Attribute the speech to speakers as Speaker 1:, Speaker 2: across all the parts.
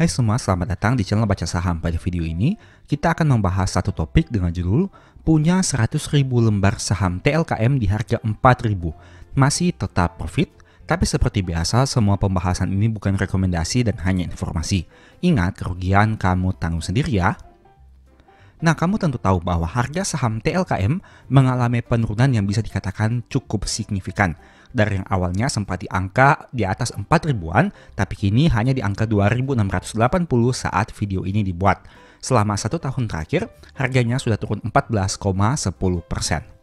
Speaker 1: Hai semua, selamat datang di channel Baca Saham. Pada video ini, kita akan membahas satu topik dengan judul punya 100.000 lembar saham TLKM di harga 4.000. Masih tetap profit, tapi seperti biasa semua pembahasan ini bukan rekomendasi dan hanya informasi. Ingat, kerugian kamu tanggung sendiri ya. Nah, kamu tentu tahu bahwa harga saham TLKM mengalami penurunan yang bisa dikatakan cukup signifikan. Dari yang awalnya sempat di angka di atas 4.000-an, tapi kini hanya di angka 2.680 saat video ini dibuat. Selama 1 tahun terakhir, harganya sudah turun 14,10%.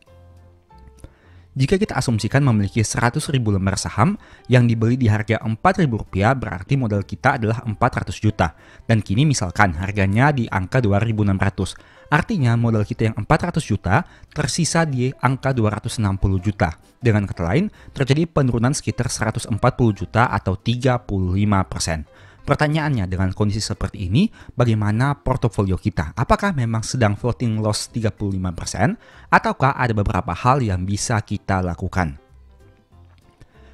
Speaker 1: Jika kita asumsikan memiliki 100.000 lembar saham yang dibeli di harga Rp4.000, berarti modal kita adalah 400 juta. Dan kini misalkan harganya di angka 2.600. Artinya modal kita yang 400 juta tersisa di angka 260 juta. Dengan kata lain, terjadi penurunan sekitar 140 juta atau 35%. Pertanyaannya, dengan kondisi seperti ini, bagaimana portofolio kita? Apakah memang sedang floating loss 35%? Ataukah ada beberapa hal yang bisa kita lakukan?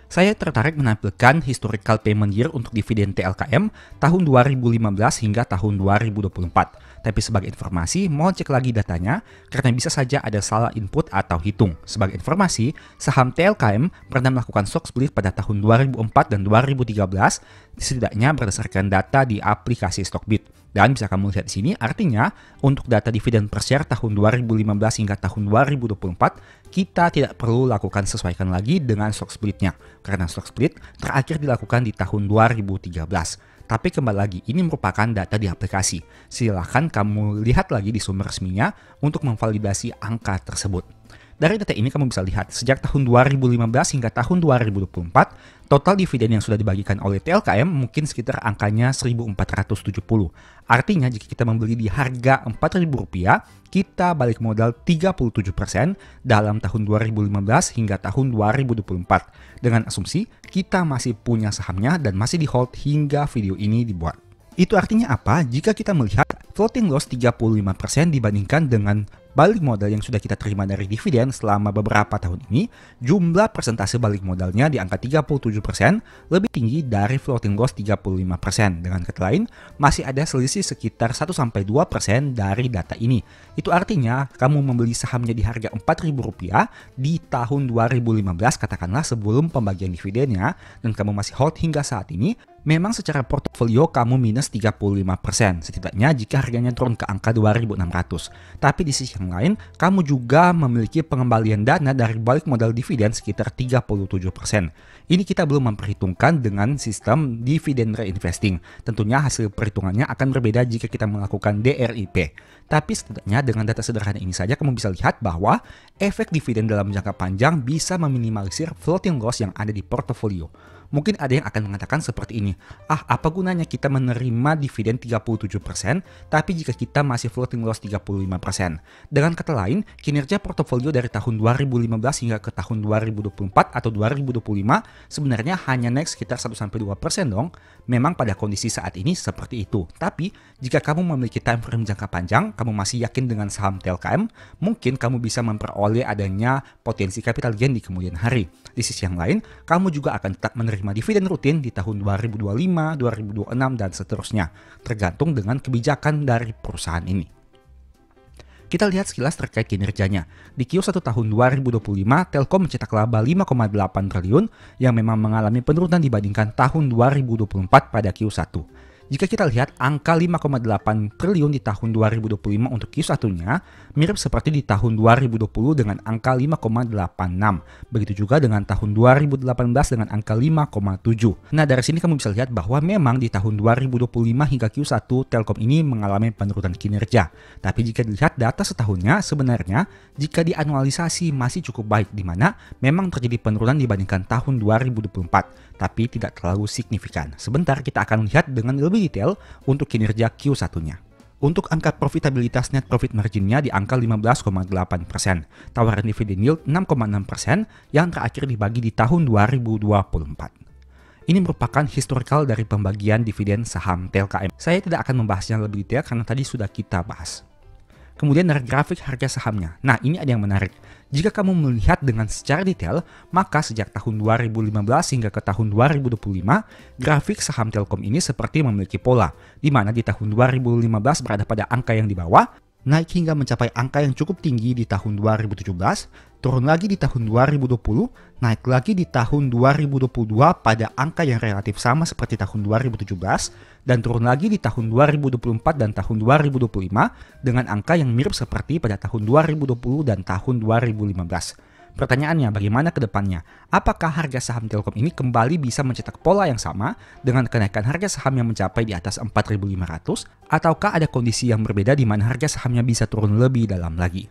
Speaker 1: Saya tertarik menampilkan historical payment year untuk dividen TLKM tahun 2015 hingga tahun 2024. Tapi sebagai informasi, mohon cek lagi datanya karena bisa saja ada salah input atau hitung. Sebagai informasi, saham TLKM pernah melakukan stock split pada tahun 2004 dan 2013, setidaknya berdasarkan data di aplikasi Stockbit. Dan bisa kamu lihat di sini, artinya untuk data dividen per share tahun 2015 hingga tahun 2024, kita tidak perlu lakukan sesuaikan lagi dengan stock splitnya. Karena stock split terakhir dilakukan di tahun 2013. Tapi kembali lagi, ini merupakan data di aplikasi. Silahkan kamu lihat lagi di sumber resminya untuk memvalidasi angka tersebut. Dari data ini kamu bisa lihat, sejak tahun 2015 hingga tahun 2024, total dividen yang sudah dibagikan oleh TLKM mungkin sekitar angkanya 1.470. Artinya jika kita membeli di harga Rp4.000, kita balik modal 37% dalam tahun 2015 hingga tahun 2024. Dengan asumsi kita masih punya sahamnya dan masih di hold hingga video ini dibuat. Itu artinya apa? Jika kita melihat floating loss 35% dibandingkan dengan balik modal yang sudah kita terima dari dividen selama beberapa tahun ini, jumlah persentase balik modalnya di angka 37% lebih tinggi dari floating loss 35%. Dengan kata lain, masih ada selisih sekitar 1-2% dari data ini. Itu artinya kamu membeli sahamnya di harga Rp4.000 di tahun 2015 katakanlah sebelum pembagian dividennya dan kamu masih hold hingga saat ini, memang secara portofolio kamu minus 35%, setidaknya jika harganya turun ke angka 2.600. Tapi di sisi yang lain, kamu juga memiliki pengembalian dana dari balik modal dividen sekitar 37%. Ini kita belum memperhitungkan dengan sistem dividen reinvesting. Tentunya hasil perhitungannya akan berbeda jika kita melakukan DRIP. Tapi setidaknya dengan data sederhana ini saja kamu bisa lihat bahwa efek dividen dalam jangka panjang bisa meminimalisir floating loss yang ada di portofolio. Mungkin ada yang akan mengatakan seperti ini, apa gunanya kita menerima dividen 37%, tapi jika kita masih floating loss 35%. Dengan kata lain, kinerja portofolio dari tahun 2015 hingga ke tahun 2024 atau 2025 sebenarnya hanya naik sekitar 1-2% dong. Memang pada kondisi saat ini seperti itu. Tapi, jika kamu memiliki time frame jangka panjang, kamu masih yakin dengan saham TLKM, mungkin kamu bisa memperoleh adanya potensi capital gain di kemudian hari. Di sisi yang lain, kamu juga akan tetap menerima dividen rutin di tahun 2025, 2026, dan seterusnya, tergantung dengan kebijakan dari perusahaan ini. Kita lihat sekilas terkait kinerjanya. Di Q1 tahun 2025, Telkom mencetak laba 5,8 triliun yang memang mengalami penurunan dibandingkan tahun 2024 pada Q1. Jika kita lihat angka 5,8 triliun di tahun 2025 untuk Q1-nya mirip seperti di tahun 2020 dengan angka 5,86. Begitu juga dengan tahun 2018 dengan angka 5,7. Nah, dari sini kamu bisa lihat bahwa memang di tahun 2025 hingga Q1 Telkom ini mengalami penurunan kinerja. Tapi jika dilihat data setahunnya sebenarnya jika dianualisasi masih cukup baik, di mana memang terjadi penurunan dibandingkan tahun 2024, tapi tidak terlalu signifikan. Sebentar kita akan lihat dengan lebih detail untuk kinerja Q1-nya. Untuk angka profitabilitas net profit marginnya di angka 15,8%, tawaran dividen yield 6,6% yang terakhir dibagi di tahun 2024. Ini merupakan historical dari pembagian dividen saham TLKM. Saya tidak akan membahasnya lebih detail karena tadi sudah kita bahas. Kemudian dari grafik harga sahamnya. Nah, ini ada yang menarik. Jika kamu melihat dengan secara detail, maka sejak tahun 2015 hingga ke tahun 2025, grafik saham Telkom ini seperti memiliki pola, di mana di tahun 2015 berada pada angka yang di bawah, naik hingga mencapai angka yang cukup tinggi di tahun 2017, turun lagi di tahun 2020, naik lagi di tahun 2022 pada angka yang relatif sama seperti tahun 2017, dan turun lagi di tahun 2024 dan tahun 2025 dengan angka yang mirip seperti pada tahun 2020 dan tahun 2015. Pertanyaannya, bagaimana ke depannya? Apakah harga saham Telkom ini kembali bisa mencetak pola yang sama dengan kenaikan harga saham yang mencapai di atas 4.500? Ataukah ada kondisi yang berbeda di mana harga sahamnya bisa turun lebih dalam lagi?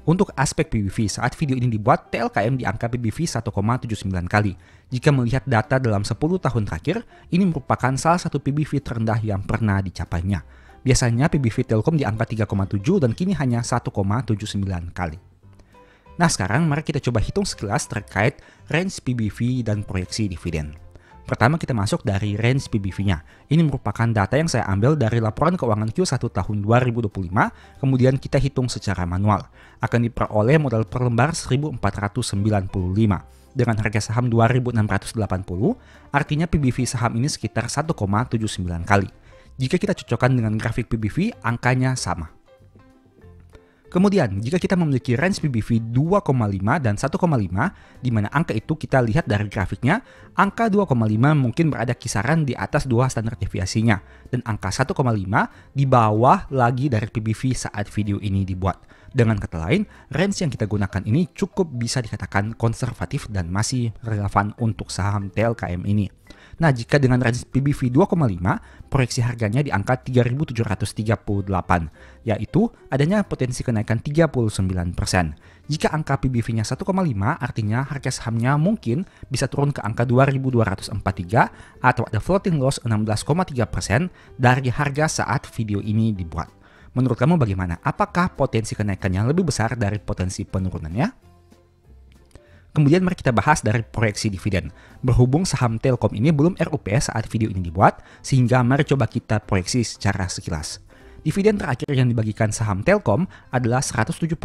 Speaker 1: Untuk aspek PBV, saat video ini dibuat, TLKM di angka PBV 1,79 kali. Jika melihat data dalam 10 tahun terakhir, ini merupakan salah satu PBV terendah yang pernah dicapainya. Biasanya PBV Telkom di angka 3,7 dan kini hanya 1,79 kali. Nah, sekarang mari kita coba hitung sekilas terkait range PBV dan proyeksi dividen. Pertama kita masuk dari range PBV-nya. Ini merupakan data yang saya ambil dari laporan keuangan Q1 tahun 2025, kemudian kita hitung secara manual. Akan diperoleh modal per lembar 1.495. Dengan harga saham 2.680, artinya PBV saham ini sekitar 1,79 kali. Jika kita cocokkan dengan grafik PBV, angkanya sama. Kemudian, jika kita memiliki range PBV 2,5 dan 1,5, di mana angka itu kita lihat dari grafiknya, angka 2,5 mungkin berada kisaran di atas 2 standar deviasinya, dan angka 1,5 di bawah lagi dari PBV saat video ini dibuat. Dengan kata lain, range yang kita gunakan ini cukup bisa dikatakan konservatif dan masih relevan untuk saham TLKM ini. Nah, jika dengan range PBV 2,5, proyeksi harganya di angka 3.738, yaitu adanya potensi kenaikan 39%. Jika angka PBV-nya 1,5, artinya harga sahamnya mungkin bisa turun ke angka 2.243 atau ada floating loss 16,3% dari harga saat video ini dibuat. Menurut kamu bagaimana? Apakah potensi kenaikannya lebih besar dari potensi penurunannya? Kemudian mari kita bahas dari proyeksi dividen. Berhubung saham Telkom ini belum RUP saat video ini dibuat, sehingga mari coba kita proyeksi secara sekilas. Dividen terakhir yang dibagikan saham Telkom adalah 178,5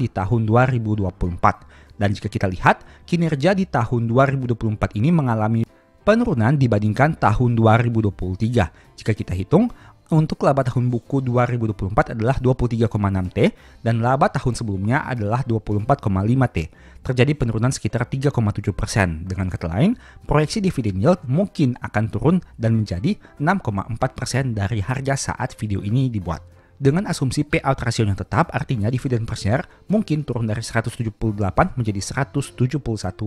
Speaker 1: di tahun 2024. Dan jika kita lihat, kinerja di tahun 2024 ini mengalami penurunan dibandingkan tahun 2023. Jika kita hitung, untuk laba tahun buku 2024 adalah 23,6 T dan laba tahun sebelumnya adalah 24,5 T. Terjadi penurunan sekitar 3,7%. Dengan kata lain, proyeksi dividen yield mungkin akan turun dan menjadi 6,4% dari harga saat video ini dibuat. Dengan asumsi payout ratio yang tetap, artinya dividen per share mungkin turun dari 178 menjadi 171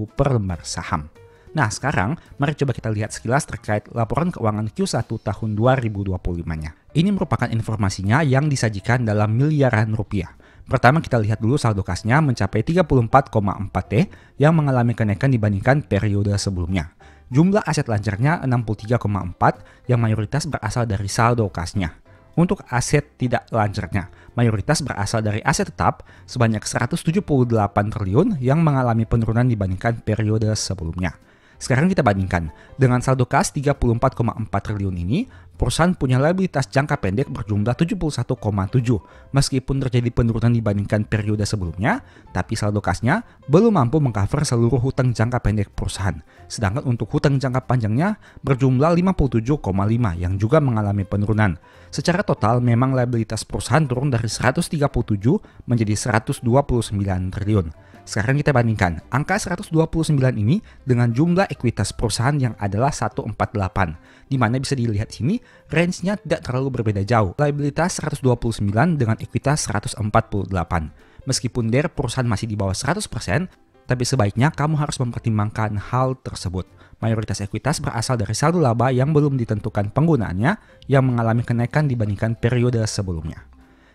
Speaker 1: per lembar saham. Nah, sekarang mari coba kita lihat sekilas terkait laporan keuangan Q1 tahun 2025-nya. Ini merupakan informasinya yang disajikan dalam miliaran rupiah. Pertama kita lihat dulu saldo kasnya mencapai 34,4 T yang mengalami kenaikan dibandingkan periode sebelumnya. Jumlah aset lancarnya 63,4 yang mayoritas berasal dari saldo kasnya. Untuk aset tidak lancarnya, mayoritas berasal dari aset tetap sebanyak 178 triliun yang mengalami penurunan dibandingkan periode sebelumnya. Sekarang kita bandingkan, dengan saldo kas 34,4 triliun ini, perusahaan punya liabilitas jangka pendek berjumlah 71,7. Meskipun terjadi penurunan dibandingkan periode sebelumnya, tapi saldo kasnya belum mampu mengcover seluruh hutang jangka pendek perusahaan. Sedangkan untuk hutang jangka panjangnya berjumlah 57,5 yang juga mengalami penurunan. Secara total memang liabilitas perusahaan turun dari 137 menjadi 129 triliun. Sekarang kita bandingkan, angka 129 ini dengan jumlah ekuitas perusahaan yang adalah 148, di mana bisa dilihat sini range-nya tidak terlalu berbeda jauh. Liabilitas 129 dengan ekuitas 148. Meskipun DER perusahaan masih di bawah 100%, tapi sebaiknya kamu harus mempertimbangkan hal tersebut. Mayoritas ekuitas berasal dari saldo laba yang belum ditentukan penggunaannya yang mengalami kenaikan dibandingkan periode sebelumnya.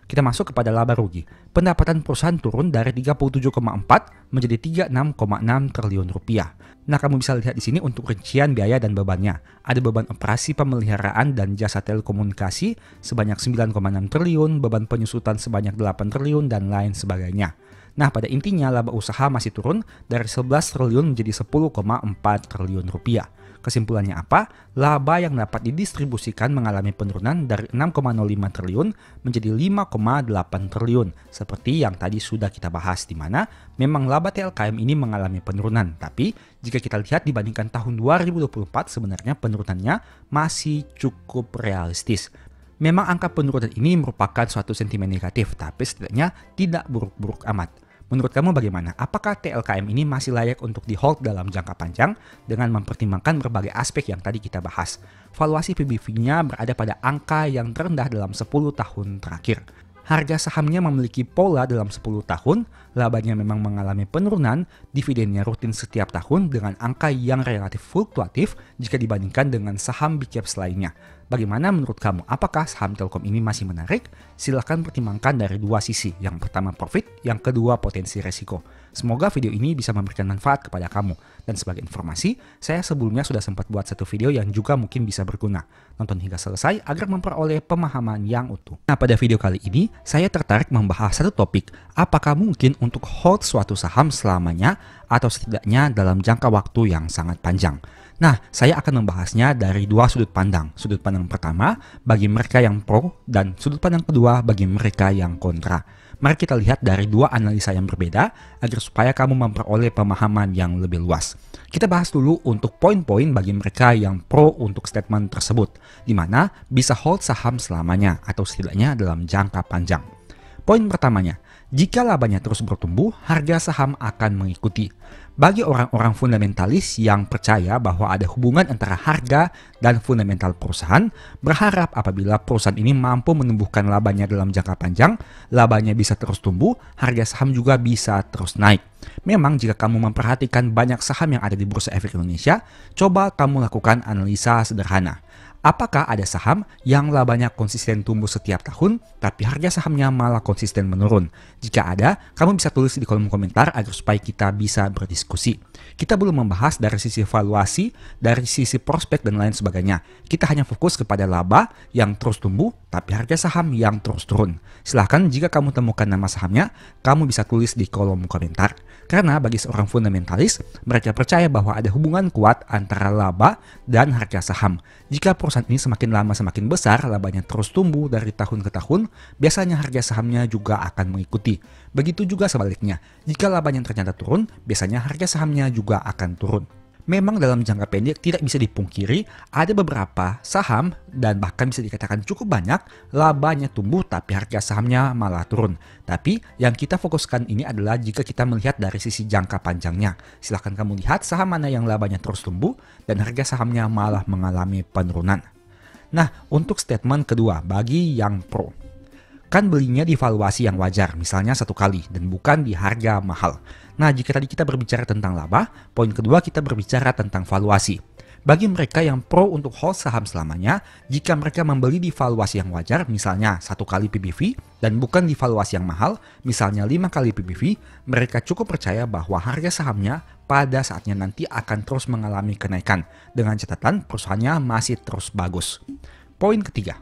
Speaker 1: Kita masuk kepada laba rugi. Pendapatan perusahaan turun dari 37,4 menjadi 36,6 triliun rupiah. Nah, kamu bisa lihat di sini untuk rincian biaya dan bebannya. Ada beban operasi pemeliharaan dan jasa telekomunikasi sebanyak 9,6 triliun, beban penyusutan sebanyak 8 triliun, dan lain sebagainya. Nah, pada intinya laba usaha masih turun dari 11 triliun menjadi 10,4 triliun rupiah. Kesimpulannya apa? Laba yang dapat didistribusikan mengalami penurunan dari 6,05 triliun menjadi 5,8 triliun. Seperti yang tadi sudah kita bahas, di mana memang laba TLKM ini mengalami penurunan. Tapi jika kita lihat dibandingkan tahun 2024, sebenarnya penurunannya masih cukup realistis. Memang angka penurunan ini merupakan suatu sentimen negatif, tapi setidaknya tidak buruk-buruk amat. Menurut kamu bagaimana? Apakah TLKM ini masih layak untuk di-hold dalam jangka panjang dengan mempertimbangkan berbagai aspek yang tadi kita bahas? Valuasi PBV-nya berada pada angka yang terendah dalam 10 tahun terakhir. Harga sahamnya memiliki pola dalam 10 tahun, labanya memang mengalami penurunan, dividennya rutin setiap tahun dengan angka yang relatif fluktuatif jika dibandingkan dengan saham big caps lainnya. Bagaimana menurut kamu? Apakah saham Telkom ini masih menarik? Silahkan pertimbangkan dari dua sisi. Yang pertama profit, yang kedua potensi resiko. Semoga video ini bisa memberikan manfaat kepada kamu. Dan sebagai informasi, saya sebelumnya sudah sempat buat satu video yang juga mungkin bisa berguna. Nonton hingga selesai agar memperoleh pemahaman yang utuh. Nah, pada video kali ini, saya tertarik membahas satu topik. Apakah mungkin untuk hold suatu saham selamanya atau setidaknya dalam jangka waktu yang sangat panjang? Nah, saya akan membahasnya dari dua sudut pandang. Sudut pandang pertama bagi mereka yang pro dan sudut pandang kedua bagi mereka yang kontra. Mari kita lihat dari dua analisa yang berbeda agar supaya kamu memperoleh pemahaman yang lebih luas. Kita bahas dulu untuk poin-poin bagi mereka yang pro untuk statement tersebut, di mana bisa hold saham selamanya atau setidaknya dalam jangka panjang. Poin pertamanya, jika labanya terus bertumbuh, harga saham akan mengikuti. Bagi orang-orang fundamentalis yang percaya bahwa ada hubungan antara harga dan fundamental perusahaan, berharap apabila perusahaan ini mampu menumbuhkan labanya dalam jangka panjang, labanya bisa terus tumbuh, harga saham juga bisa terus naik. Memang jika kamu memperhatikan banyak saham yang ada di Bursa Efek Indonesia, coba kamu lakukan analisa sederhana. Apakah ada saham yang labanya konsisten tumbuh setiap tahun, tapi harga sahamnya malah konsisten menurun? Jika ada, kamu bisa tulis di kolom komentar agar supaya kita bisa berdiskusi. Kita belum membahas dari sisi valuasi, dari sisi prospek dan lain sebagainya. Kita hanya fokus kepada laba yang terus tumbuh, tapi harga saham yang terus turun. Silahkan jika kamu temukan nama sahamnya, kamu bisa tulis di kolom komentar. Karena bagi seorang fundamentalis, mereka percaya bahwa ada hubungan kuat antara laba dan harga saham. Jika perusahaan ini semakin lama semakin besar, labanya terus tumbuh dari tahun ke tahun, biasanya harga sahamnya juga akan mengikuti. Begitu juga sebaliknya, jika labanya ternyata turun, biasanya harga sahamnya juga akan turun. Memang dalam jangka pendek tidak bisa dipungkiri, ada beberapa saham dan bahkan bisa dikatakan cukup banyak labanya tumbuh tapi harga sahamnya malah turun. Tapi yang kita fokuskan ini adalah jika kita melihat dari sisi jangka panjangnya. Silahkan kamu lihat saham mana yang labanya terus tumbuh dan harga sahamnya malah mengalami penurunan. Nah, untuk statement kedua bagi yang pro. Kan belinya di valuasi yang wajar, misalnya 1 kali, dan bukan di harga mahal. Nah, jika tadi kita berbicara tentang laba, poin kedua kita berbicara tentang valuasi. Bagi mereka yang pro untuk hold saham selamanya, jika mereka membeli di valuasi yang wajar, misalnya 1 kali PBV, dan bukan di valuasi yang mahal, misalnya 5 kali PBV, mereka cukup percaya bahwa harga sahamnya pada saatnya nanti akan terus mengalami kenaikan, dengan catatan perusahaannya masih terus bagus. Poin ketiga.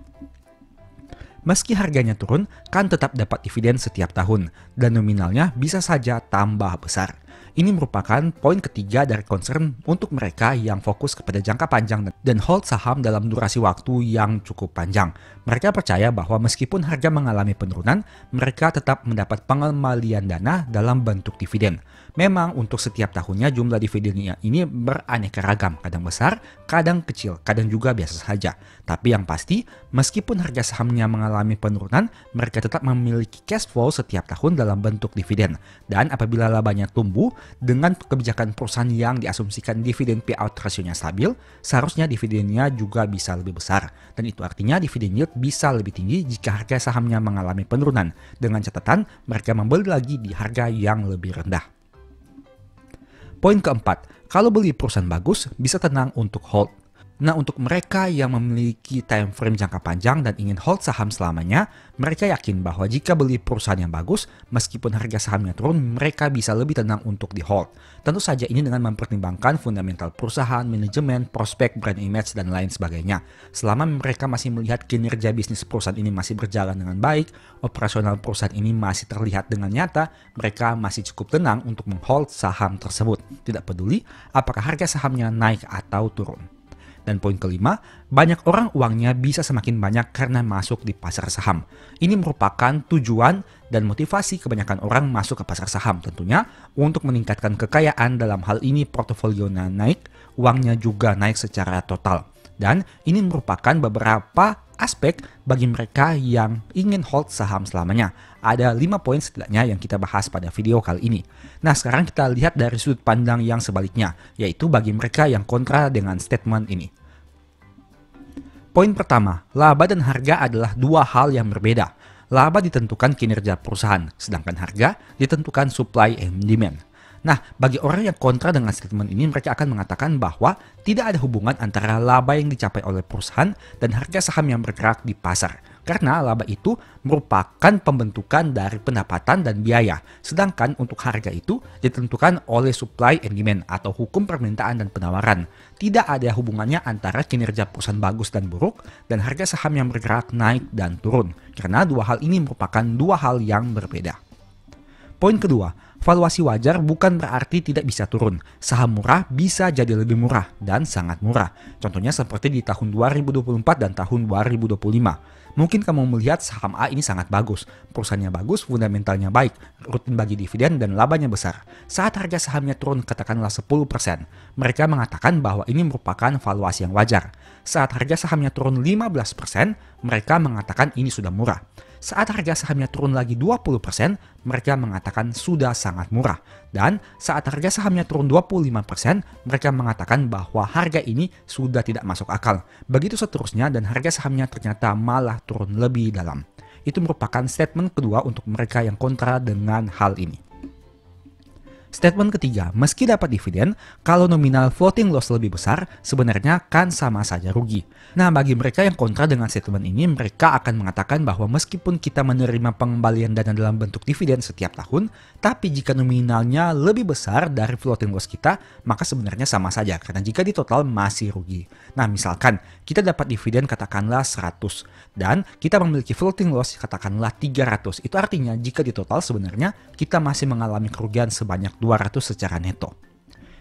Speaker 1: Meski harganya turun, kan tetap dapat dividen setiap tahun, dan nominalnya bisa saja tambah besar. Ini merupakan poin ketiga dari concern untuk mereka yang fokus kepada jangka panjang dan hold saham dalam durasi waktu yang cukup panjang. Mereka percaya bahwa meskipun harga mengalami penurunan, mereka tetap mendapat pengembalian dana dalam bentuk dividen. Memang untuk setiap tahunnya jumlah dividennya ini beraneka ragam, kadang besar, kadang kecil, kadang juga biasa saja. Tapi yang pasti, meskipun harga sahamnya mengalami penurunan, mereka tetap memiliki cash flow setiap tahun dalam bentuk dividen. Dan apabila labanya tumbuh, dengan kebijakan perusahaan yang diasumsikan dividen payout ratio-nya stabil, seharusnya dividennya juga bisa lebih besar. Dan itu artinya dividen yield bisa lebih tinggi jika harga sahamnya mengalami penurunan. Dengan catatan, mereka membeli lagi di harga yang lebih rendah. Poin keempat, kalau beli perusahaan bagus, bisa tenang untuk hold. Nah, untuk mereka yang memiliki time frame jangka panjang dan ingin hold saham selamanya, mereka yakin bahwa jika beli perusahaan yang bagus, meskipun harga sahamnya turun, mereka bisa lebih tenang untuk di hold. Tentu saja ini dengan mempertimbangkan fundamental perusahaan, manajemen, prospek, brand image, dan lain sebagainya. Selama mereka masih melihat kinerja bisnis perusahaan ini masih berjalan dengan baik, operasional perusahaan ini masih terlihat dengan nyata, mereka masih cukup tenang untuk menghold saham tersebut. Tidak peduli apakah harga sahamnya naik atau turun. Dan poin kelima, banyak orang uangnya bisa semakin banyak karena masuk di pasar saham. Ini merupakan tujuan dan motivasi kebanyakan orang masuk ke pasar saham tentunya untuk meningkatkan kekayaan. Dalam hal ini portofolionya naik, uangnya juga naik secara total. Dan ini merupakan beberapa aspek bagi mereka yang ingin hold saham selamanya. Ada 5 poin setidaknya yang kita bahas pada video kali ini. Nah, sekarang kita lihat dari sudut pandang yang sebaliknya, yaitu bagi mereka yang kontra dengan statement ini. Poin pertama, laba dan harga adalah dua hal yang berbeda. Laba ditentukan kinerja perusahaan, sedangkan harga ditentukan supply and demand. Nah, bagi orang yang kontra dengan statement ini, mereka akan mengatakan bahwa tidak ada hubungan antara laba yang dicapai oleh perusahaan dan harga saham yang bergerak di pasar. Karena laba itu merupakan pembentukan dari pendapatan dan biaya. Sedangkan untuk harga itu ditentukan oleh supply and demand atau hukum permintaan dan penawaran. Tidak ada hubungannya antara kinerja perusahaan bagus dan buruk dan harga saham yang bergerak naik dan turun. Karena dua hal ini merupakan dua hal yang berbeda. Poin kedua, valuasi wajar bukan berarti tidak bisa turun. Saham murah bisa jadi lebih murah dan sangat murah. Contohnya seperti di tahun 2024 dan tahun 2025. Mungkin kamu melihat saham A ini sangat bagus. Perusahaannya bagus, fundamentalnya baik, rutin bagi dividen dan labanya besar. Saat harga sahamnya turun katakanlah 10%, mereka mengatakan bahwa ini merupakan valuasi yang wajar. Saat harga sahamnya turun 15%, mereka mengatakan ini sudah murah. Saat harga sahamnya turun lagi 20%, mereka mengatakan sudah sangat murah. Dan saat harga sahamnya turun 25%, mereka mengatakan bahwa harga ini sudah tidak masuk akal. Begitu seterusnya dan harga sahamnya ternyata malah turun lebih dalam. Itu merupakan statement kedua untuk mereka yang kontra dengan hal ini. Statement ketiga, meski dapat dividen, kalau nominal floating loss lebih besar, sebenarnya kan sama saja rugi. Nah, bagi mereka yang kontra dengan statement ini, mereka akan mengatakan bahwa meskipun kita menerima pengembalian dana dalam bentuk dividen setiap tahun, tapi jika nominalnya lebih besar dari floating loss kita, maka sebenarnya sama saja, karena jika di total masih rugi. Nah, misalkan kita dapat dividen katakanlah 100, dan kita memiliki floating loss katakanlah 300. Itu artinya jika di total sebenarnya kita masih mengalami kerugian sebanyak 200 secara neto.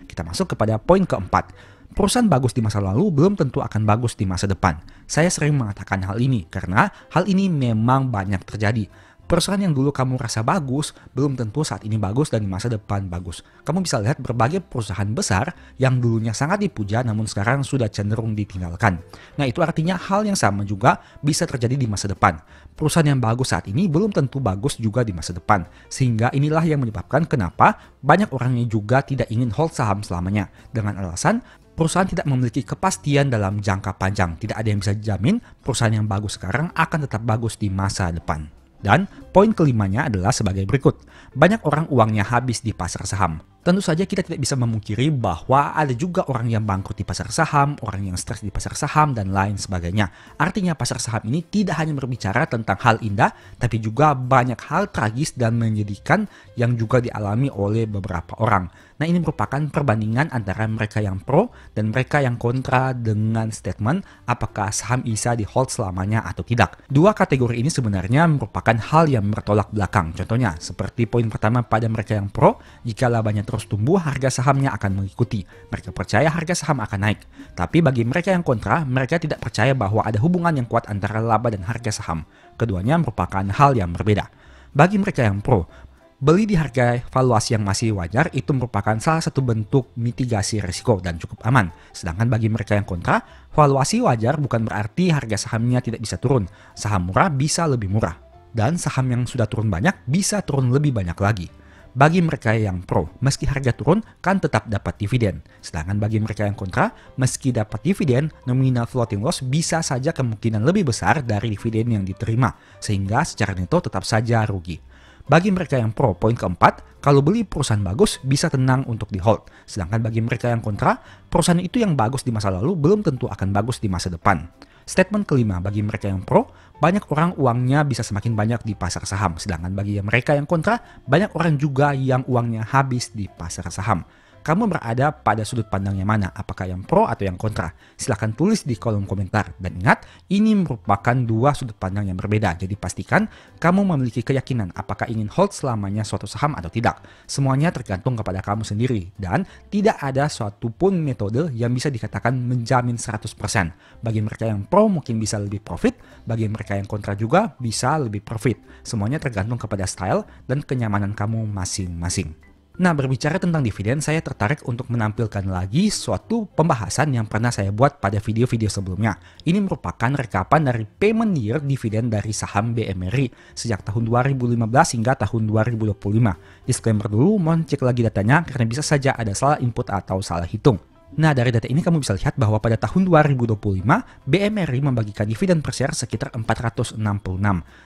Speaker 1: Kita masuk kepada poin keempat. Perusahaan bagus di masa lalu belum tentu akan bagus di masa depan. Saya sering mengatakan hal ini karena hal ini memang banyak terjadi. Perusahaan yang dulu kamu rasa bagus, belum tentu saat ini bagus dan di masa depan bagus. Kamu bisa lihat berbagai perusahaan besar yang dulunya sangat dipuja namun sekarang sudah cenderung ditinggalkan. Nah, itu artinya hal yang sama juga bisa terjadi di masa depan. Perusahaan yang bagus saat ini belum tentu bagus juga di masa depan. Sehingga inilah yang menyebabkan kenapa banyak orang yang juga tidak ingin hold saham selamanya. Dengan alasan perusahaan tidak memiliki kepastian dalam jangka panjang. Tidak ada yang bisa dijamin perusahaan yang bagus sekarang akan tetap bagus di masa depan. Dan poin kelimanya adalah sebagai berikut. Banyak orang uangnya habis di pasar saham. Tentu saja kita tidak bisa memungkiri bahwa ada juga orang yang bangkrut di pasar saham, orang yang stres di pasar saham, dan lain sebagainya. Artinya pasar saham ini tidak hanya berbicara tentang hal indah, tapi juga banyak hal tragis dan menyedihkan yang juga dialami oleh beberapa orang. Nah, ini merupakan perbandingan antara mereka yang pro dan mereka yang kontra dengan statement apakah saham bisa di hold selamanya atau tidak. Dua kategori ini sebenarnya merupakan hal yang bertolak belakang. Contohnya, seperti poin pertama pada mereka yang pro, jika labanya terus tumbuh, harga sahamnya akan mengikuti. Mereka percaya harga saham akan naik. Tapi bagi mereka yang kontra, mereka tidak percaya bahwa ada hubungan yang kuat antara laba dan harga saham. Keduanya merupakan hal yang berbeda. Bagi mereka yang pro, beli di harga valuasi yang masih wajar itu merupakan salah satu bentuk mitigasi risiko dan cukup aman. Sedangkan bagi mereka yang kontra, valuasi wajar bukan berarti harga sahamnya tidak bisa turun. Saham murah bisa lebih murah. Dan saham yang sudah turun banyak bisa turun lebih banyak lagi. Bagi mereka yang pro, meski harga turun kan tetap dapat dividen. Sedangkan bagi mereka yang kontra, meski dapat dividen, nominal floating loss bisa saja kemungkinan lebih besar dari dividen yang diterima, sehingga secara neto tetap saja rugi. Bagi mereka yang pro, poin keempat, kalau beli perusahaan bagus bisa tenang untuk di hold. Sedangkan bagi mereka yang kontra, perusahaan itu yang bagus di masa lalu belum tentu akan bagus di masa depan. Statement kelima, bagi mereka yang pro, banyak orang uangnya bisa semakin banyak di pasar saham. Sedangkan bagi mereka yang kontra, banyak orang juga yang uangnya habis di pasar saham. Kamu berada pada sudut pandang yang mana? Apakah yang pro atau yang kontra? Silahkan tulis di kolom komentar. Dan ingat, ini merupakan dua sudut pandang yang berbeda. Jadi pastikan kamu memiliki keyakinan apakah ingin hold selamanya suatu saham atau tidak. Semuanya tergantung kepada kamu sendiri. Dan tidak ada suatu pun metode yang bisa dikatakan menjamin 100%. Bagi mereka yang pro mungkin bisa lebih profit, bagi mereka yang kontra juga bisa lebih profit. Semuanya tergantung kepada style dan kenyamanan kamu masing-masing. Nah, berbicara tentang dividen, saya tertarik untuk menampilkan lagi suatu pembahasan yang pernah saya buat pada video-video sebelumnya. Ini merupakan rekapan dari payment year dividen dari saham BMRI sejak tahun 2015 hingga tahun 2025. Disclaimer dulu, mohon cek lagi datanya karena bisa saja ada salah input atau salah hitung. Nah, dari data ini kamu bisa lihat bahwa pada tahun 2025, BMRI membagikan dividen per share sekitar 466.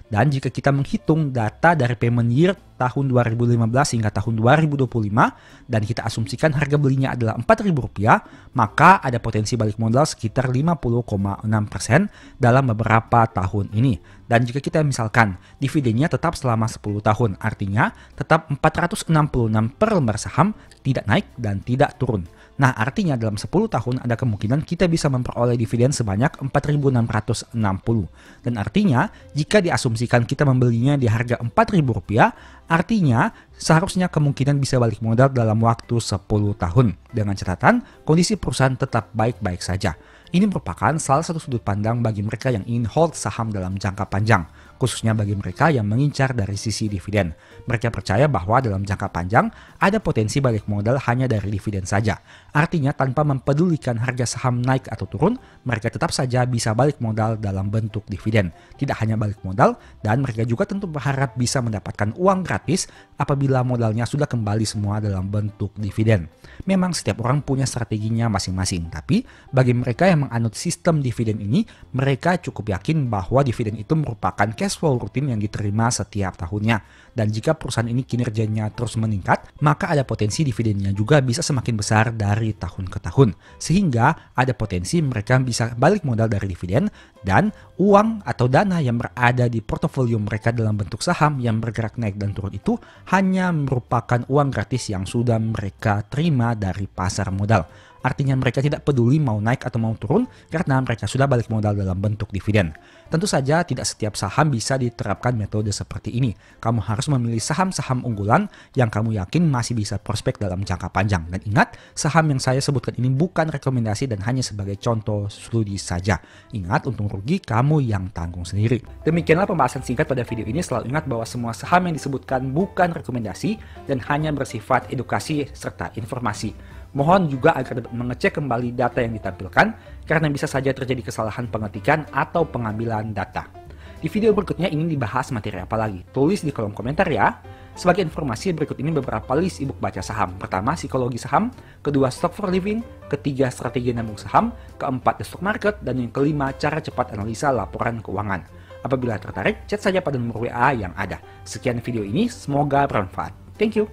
Speaker 1: Dan jika kita menghitung data dari payment year tahun 2015 hingga tahun 2025, dan kita asumsikan harga belinya adalah Rp4.000, maka ada potensi balik modal sekitar 50,6% dalam beberapa tahun ini. Dan jika kita misalkan dividennya tetap selama 10 tahun, artinya tetap 466 per lembar saham, tidak naik dan tidak turun. Nah, artinya dalam 10 tahun ada kemungkinan kita bisa memperoleh dividen sebanyak 4.660. Dan artinya, jika diasumsikan kita membelinya di harga Rp4.000, artinya seharusnya kemungkinan bisa balik modal dalam waktu 10 tahun. Dengan catatan, kondisi perusahaan tetap baik-baik saja. Ini merupakan salah satu sudut pandang bagi mereka yang ingin hold saham dalam jangka panjang, khususnya bagi mereka yang mengincar dari sisi dividen. Mereka percaya bahwa dalam jangka panjang ada potensi balik modal hanya dari dividen saja. Artinya tanpa mempedulikan harga saham naik atau turun, mereka tetap saja bisa balik modal dalam bentuk dividen. Tidak hanya balik modal, dan mereka juga tentu berharap bisa mendapatkan uang gratis apabila modalnya sudah kembali semua dalam bentuk dividen. Memang setiap orang punya strateginya masing-masing, tapi bagi mereka yang menganut sistem dividen ini, mereka cukup yakin bahwa dividen itu merupakan cash flow rutin yang diterima setiap tahunnya. Dan jika perusahaan ini kinerjanya terus meningkat, maka ada potensi dividennya juga bisa semakin besar dari tahun ke tahun. Sehingga ada potensi mereka bisa balik modal dari dividen dan uang atau dana yang berada di portofolio mereka dalam bentuk saham yang bergerak naik dan turun itu hanya merupakan uang gratis yang sudah mereka terima dari pasar modal. Artinya mereka tidak peduli mau naik atau mau turun karena mereka sudah balik modal dalam bentuk dividen. Tentu saja tidak setiap saham bisa diterapkan metode seperti ini. Kamu harus memilih saham-saham unggulan yang kamu yakin masih bisa prospek dalam jangka panjang. Dan ingat, saham yang saya sebutkan ini bukan rekomendasi dan hanya sebagai contoh studi saja. Ingat, untung rugi kamu yang tanggung sendiri. Demikianlah pembahasan singkat pada video ini. Selalu ingat bahwa semua saham yang disebutkan bukan rekomendasi dan hanya bersifat edukasi serta informasi. Mohon juga agar dapat mengecek kembali data yang ditampilkan karena bisa saja terjadi kesalahan pengetikan atau pengambilan data. Di video berikutnya ingin dibahas materi apa lagi? Tulis di kolom komentar ya. Sebagai informasi, berikut ini beberapa list ebook baca saham. Pertama, psikologi saham. Kedua, stock for living. Ketiga, strategi nabung saham. Keempat, the stock market. Dan yang kelima, cara cepat analisa laporan keuangan. Apabila tertarik, chat saja pada nomor WA yang ada. Sekian video ini, semoga bermanfaat. Thank you.